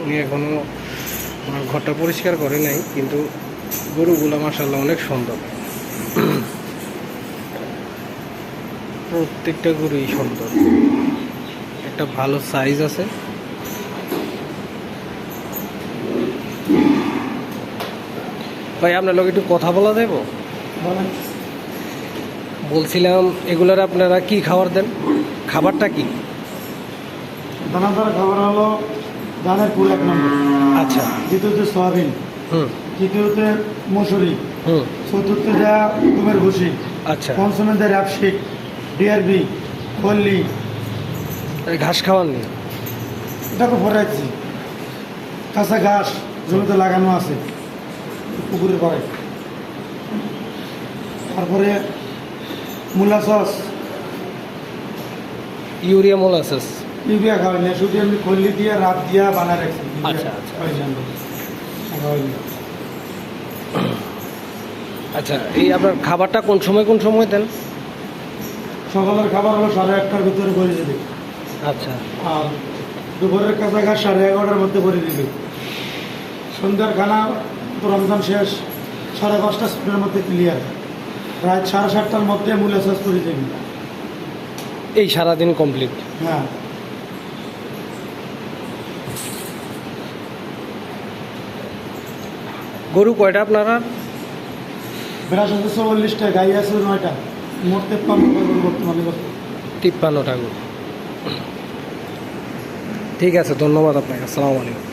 উনি এখনও ওনার ঘরটা পরিষ্কার করে নাই, কিন্তু গরুগুলো মাশাআল্লাহ অনেক সুন্দর। প্রত্যেকটা গরুই সুন্দর, একটা ভালো সাইজ আছে। ভাই আপনার লোক একটু কথা বলা যাইব? বলছিলাম এগুলার আপনারা কি খাবার দেন, খাবারটা কি? দানাদার খাবার হলো ধানের কুল 1 নম্বর, আচ্ছা। দ্বিতীয়তে সয়াবিন, তৃতীয়তে মসুরি, চতুর্থে দেয়া গমের ভুসি, আচ্ছা। পঞ্চমে দেয় র্যাপশিট, ডিআরবি, পল্লি। ঘাস খাওয়ান নি? এটা তো ভরাইছি, কাঁচা ঘাস জমিতে লাগানো আছে পুকুরের পাড়ে। তারপরে মূলা সস, ইউরিয়া মোলাসেস? ইউরিয়া খাওয়াই না, শুধু এমনি খল্লি দিয়ে রাত দিয়া বানায় রাখছি। আচ্ছা আচ্ছা আচ্ছা। এই আপনার খাবারটা কোন সময় দেন? সকালের খাবার হলো 11:30টার ভিতরে করে দিবে। আচ্ছা। আর দুপুরের কাছাকাছি 11:30টার মধ্যে করে দিবে। সন্ধ্যার খানা তো রমজান শেষ, 5:30-6টার মধ্যে ক্লিয়ার। রাত 7:30টার মধ্যে মূলা শেষ করে দেবে। এই সারাদিন কমপ্লিট? হ্যাঁ। গরু কয়টা আপনারা? বেড়াশ আছে 44টা, গাই আছে 9টা, মোট 53টা গরু বর্তমানে। 53টা গরু। ঠিক আছে, ধন্যবাদ আপনাকে। আসসালামু আলাইকুম।